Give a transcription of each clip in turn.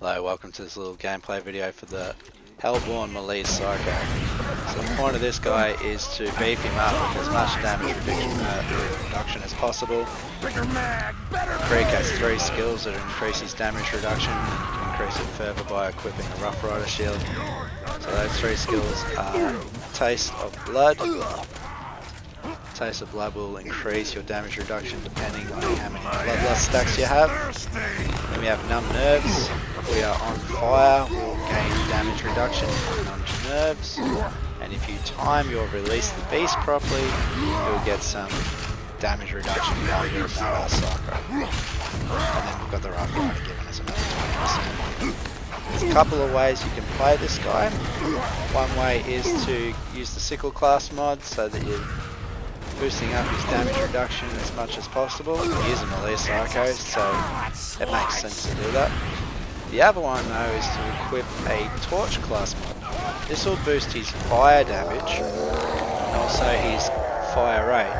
Hello, welcome to this little gameplay video for the Hellborn Melee Psycho. So the point of this guy is to beef him up with as much damage reduction as possible. Krieg has 3 skills that increase his damage reduction. You can increase it further by equipping a Rough Rider shield. So those 3 skills are Taste of Blood. Taste of Blood will increase your damage reduction depending on how many bloodlust stacks you have. Then we have Numb Nerves. We are on fire, will gain damage reduction on numbed nerves. And if you time your release the beast properly, you'll get some damage reduction while you're about our Psycho. And then we've got the Rough Rider giving us another 20%. There's a couple of ways you can play this guy. One way is to use the Sickle class mod so that you're boosting up his damage reduction as much as possible. He is a melee Psycho, so it makes sense to do that. The other one though is to equip a Torch class mod. This will boost his fire damage and also his fire rate.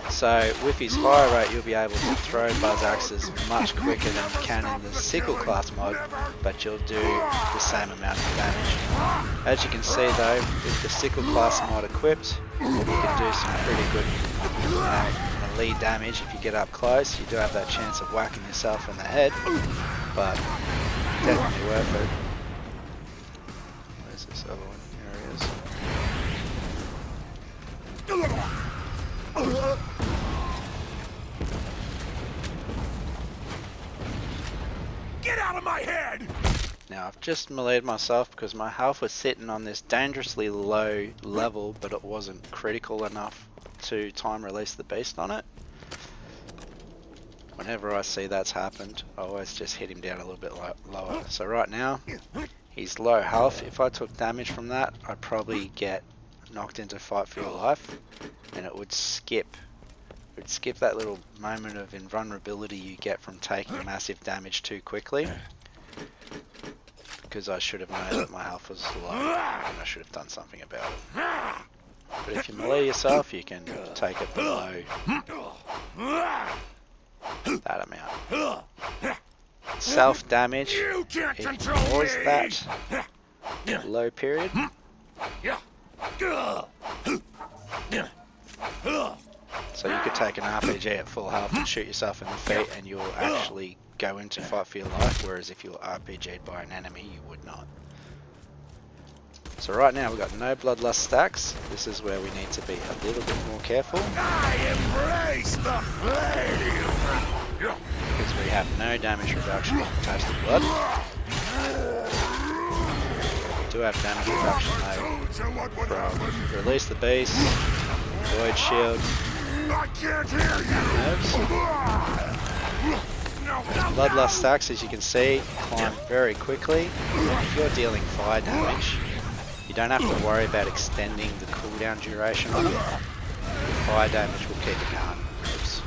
So with his fire rate you'll be able to throw buzz axes much quicker than you can in the Sickle class mod, but you'll do the same amount of damage. As you can see though, with the Sickle class mod equipped, you can do some pretty good melee damage if you get up close. You do have that chance of whacking yourself in the head, but definitely worth it. Where's this other one? Here he is. Get out of my head! Now I've just meleeed myself because my health was sitting on this dangerously low level, but it wasn't critical enough to time release the beast on it. Whenever I see that's happened, I always just hit him down a little bit lower. So right now, he's low health. If I took damage from that, I'd probably get knocked into fight for your life, and it would skip that little moment of invulnerability you get from taking massive damage too quickly. Because I should have known that my health was low, and I should have done something about it. But if you melee yourself, you can take it below that amount. Self damage ignores that low period. So you could take an RPG at full health and shoot yourself in the feet and you'll actually go into fight for your life, whereas if you were RPG'd by an enemy you would not. So right now we've got no bloodlust stacks. This is where we need to be a little bit more careful. I embrace the flame! Because we have no damage reduction on Taste of Blood. We do have damage reduction though from Release the Beast, Void Shield, I can't hear you! Bloodlust stacks, as you can see, climb very quickly. And if you're dealing fire damage, you don't have to worry about extending the cooldown duration on it. Fire damage will keep it going. Oops.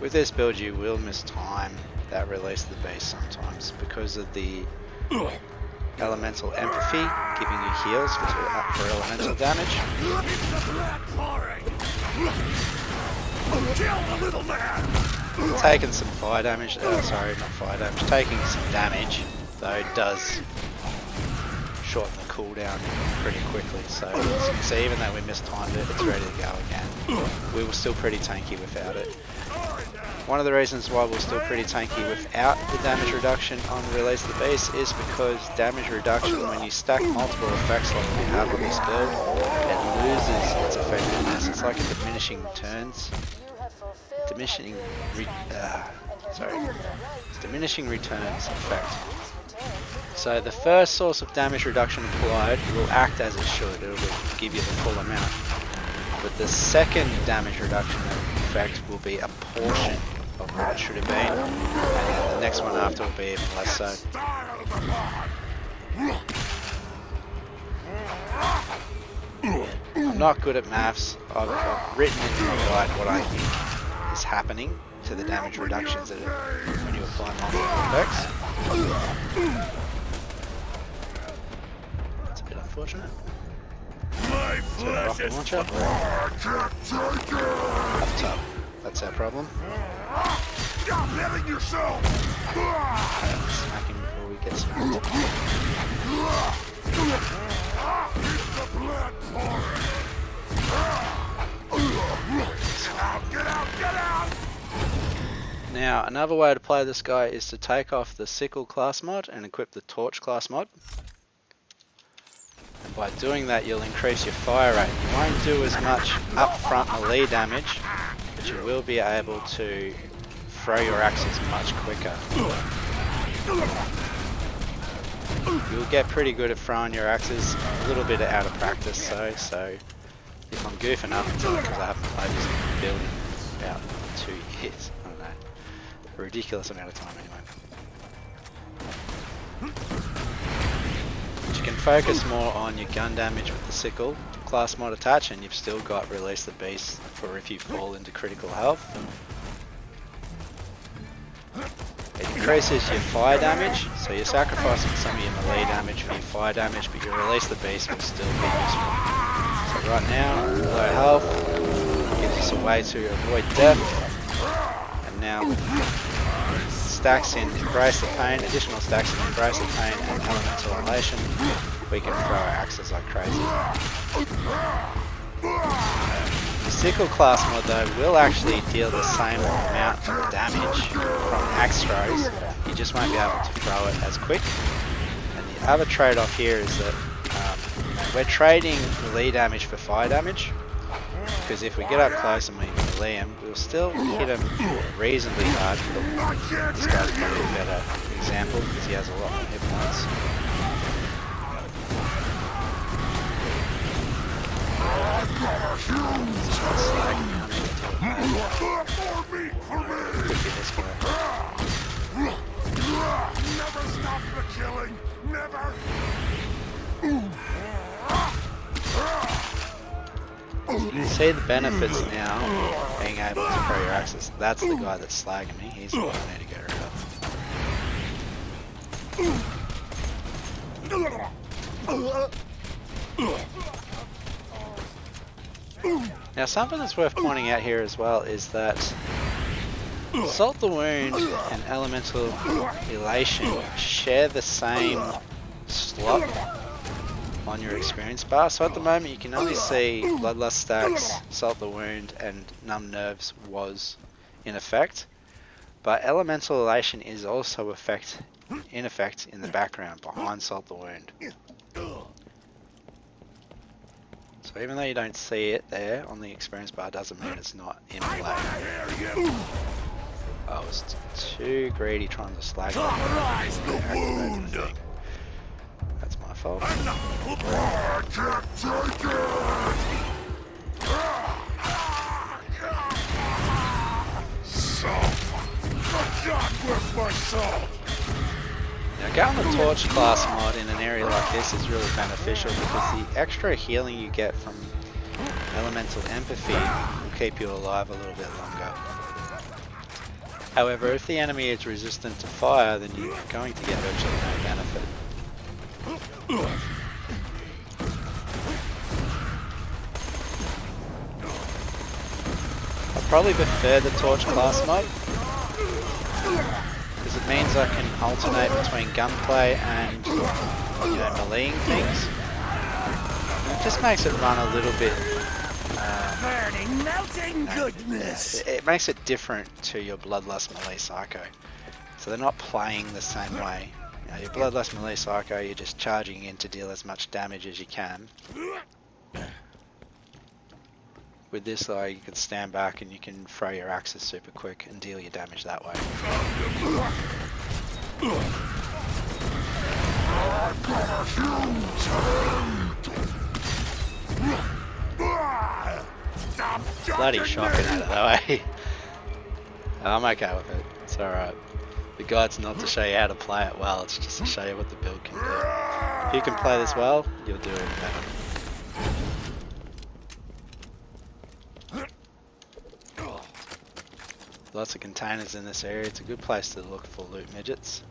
With this build you will miss time that Release the Beast sometimes because of the Elemental Empathy giving you heals for elemental damage. Taking some fire damage, sorry, not fire damage, taking some damage though does shorten the cooldown pretty quickly, so as you can see, even though we mistimed it, it's ready to go again. We were still pretty tanky without it. One of the reasons why we're still pretty tanky without the damage reduction on Release the Beast is because damage reduction, when you stack multiple effects like we have on this build, it loses its effectiveness. It's like a diminishing returns effect. So the first source of damage reduction applied will act as it should, it will give you the full amount. But the second damage reduction effect will be a portion of what it should have been, and then the next one after will be even less so. I'm not good at maths. I've written in my guide what I think is happening to the damage reductions that when you apply multiple effects. That's a bit unfortunate. So rocket launcher. Up top. That's our problem. Stop hitting yourself! Smack him Now, another way to play this guy is to take off the sickle class mod and equip the torch class mod. And by doing that, you'll increase your fire rate. You won't do as much upfront melee damage, but you will be able to throw your axes much quicker. You'll get pretty good at throwing your axes, a little bit out of practice so if I'm goofing up, it's because I haven't played this build in about 2 years. I don't know. A ridiculous amount of time anyway. But you can focus more on your gun damage with the sickle class mod attached, and you've still got release the beast for if you fall into critical health. It increases your fire damage, so you're sacrificing some of your melee damage for your fire damage, but your release the beast will still be useful. So right now, low health gives us a way to avoid death, and now stacks in Embrace the Pain, additional stacks in Embrace the Pain and Elemental Elation, we can throw our axes like crazy. The sickle class mod though will actually deal the same amount of damage from axe throws, you just won't be able to throw it as quick. And the other trade-off here is that we're trading melee damage for fire damage, because if we get up close and we melee him, we'll still hit him reasonably hard. This guy's probably a better example because he has a lot more hit points. Never stop the killing! Never! You can see the benefits now being able to throw your axes. That's the guy that's slagging me. He's the one I need to get rid of. Now something that's worth pointing out here as well is that Salt the Wound and Elemental Elation share the same slot on your experience bar. So at the moment you can only see Bloodlust stacks, Salt the Wound and Numb Nerves was in effect. But Elemental Elation is also in effect in the background behind Salt the Wound. So even though you don't see it there on the experience bar doesn't mean it's not in play. I was too greedy trying to slag it. That's my fault. Now getting the Torch class mod in an area like this is really beneficial because the extra healing you get from Elemental Empathy will keep you alive a little bit longer. However, if the enemy is resistant to fire, then you're going to get virtually no benefit. I probably prefer the Torch class mod because it means I can alternate between gunplay and meleeing things. And it just makes it run a little bit Burning, melting goodness! It makes it different to your Bloodlust Melee Psycho. So they're not playing the same way. Your Bloodlust Melee Psycho, you're just charging in to deal as much damage as you can. With this though, you can stand back and you can throw your axes super quick and deal your damage that way. Bloody shocking at it though, eh? I'm okay with it, it's alright. The guide's not to show you how to play it well, it's just to show you what the build can do. If you can play this well, you'll do it better. Lots of containers in this area, it's a good place to look for loot midgets.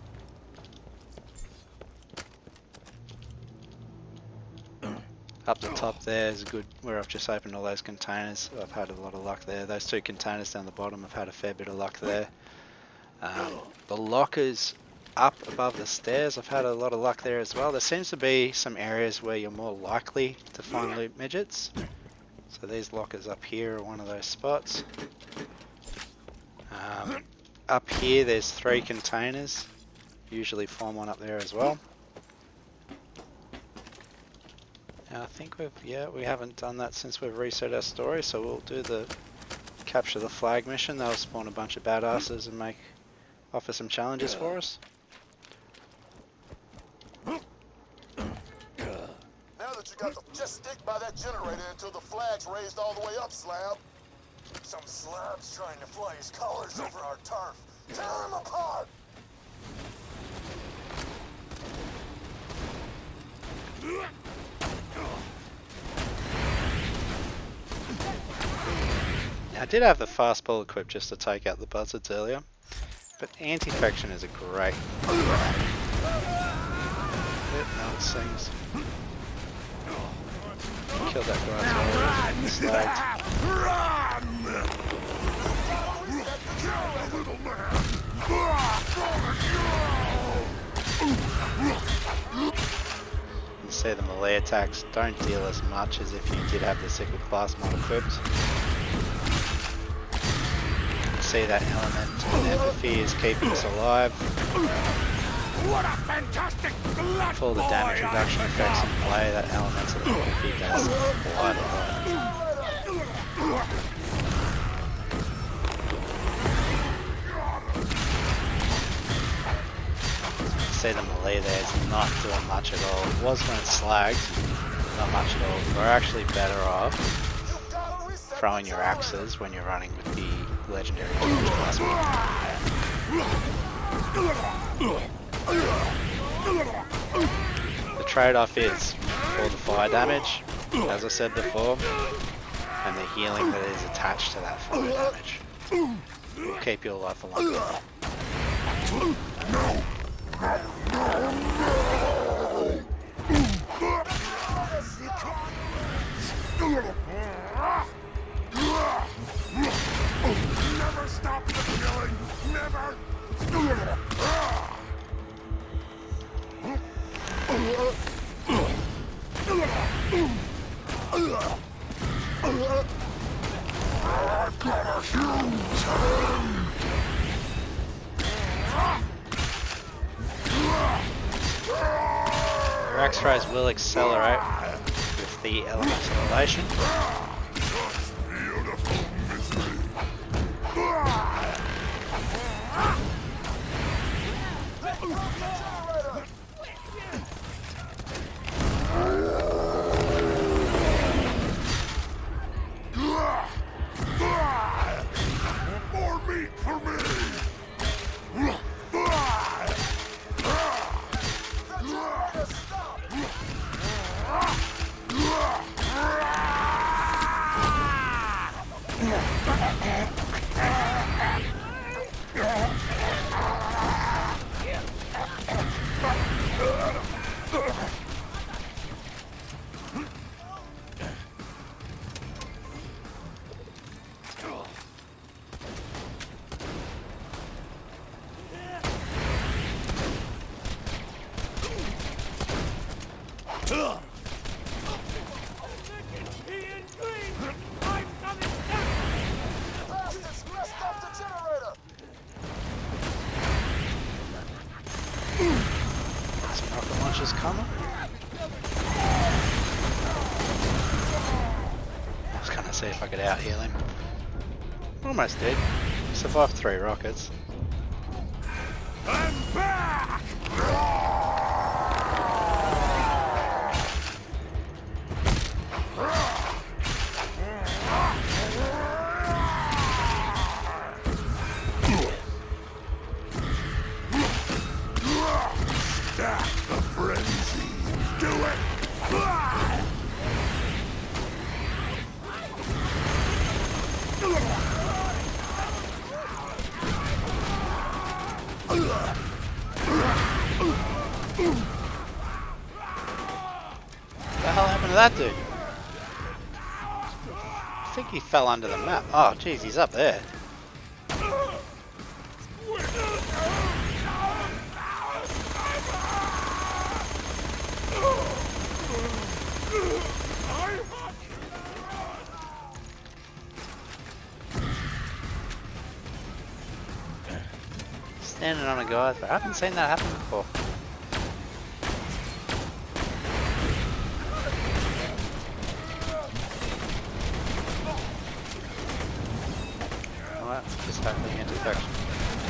Up the top there is good, where I've just opened all those containers. I've had a lot of luck there. Those two containers down the bottom, I've had a fair bit of luck there. The lockers up above the stairs, I've had a lot of luck there as well. There seems to be some areas where you're more likely to find loot midgets. So these lockers up here are one of those spots. up here there's 3 containers. Usually form one up there as well. And I think we haven't done that since we've reset our story, so we'll do the capture the flag mission. That'll spawn a bunch of badasses and offer some challenges for us. Now that you got just stick by that generator until the flag's raised all the way up, Slab. Some slab's trying to fly his colors over our turf. Tear him apart! I did have the fastball equipped just to take out the buzzards earlier, but anti-faction is a great grenade. Now it sings. Killed that guy as well. You see the melee attacks don't deal as much as if you did have the sickle class mod equipped. See that element never fears keeping us alive. What a fantastic blood For the damage reduction effects in play, that elemental ability does quite a lot. See the melee there is not doing much at all. It was when it's slagged, not much at all. We're actually better off throwing your axes when you're running with the legendary damage class. The trade-off is for the fire damage, as I said before, and the healing that is attached to that fire damage. Will keep you alive for longer. Never stop the killing! Never! Your X-rays will accelerate with the elemental relation. More meat for me! Some rocket launchers coming. I was gonna see if I could out heal him. Almost did. Survived 3 rockets. I'm back! Stop the frenzy! Do it! What the hell happened to that dude? I think he fell under the map. Oh jeez, he's up there. Standing on a guy, but I haven't seen that happen before. Alright, just hopefully into direction.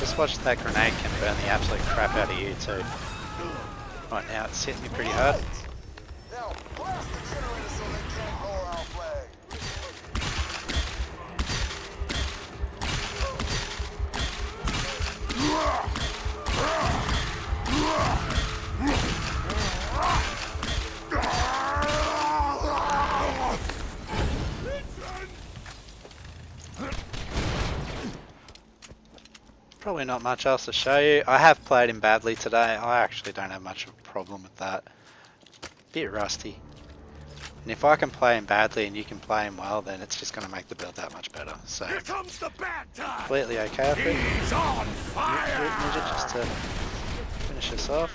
Just watch that grenade can burn the absolute crap out of you too. Right now it's hitting me pretty hard. Now, blast the generator so they can't lower our flag. Probably not much else to show you. I have played him badly today. I actually don't have much of a problem with that. Bit rusty. And if I can play him badly and you can play him well, then it's just going to make the build that much better. So, Here comes the bad time. completely okay with it. He's on fire. Ninja just to finish this off.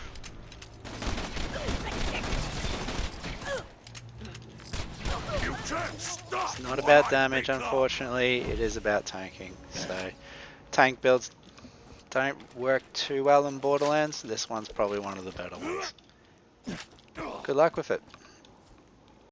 You can't stop. It's not about what damage, begun. unfortunately. It is about tanking. So, tank builds don't work too well in Borderlands. This one's probably one of the better ones. Good luck with it.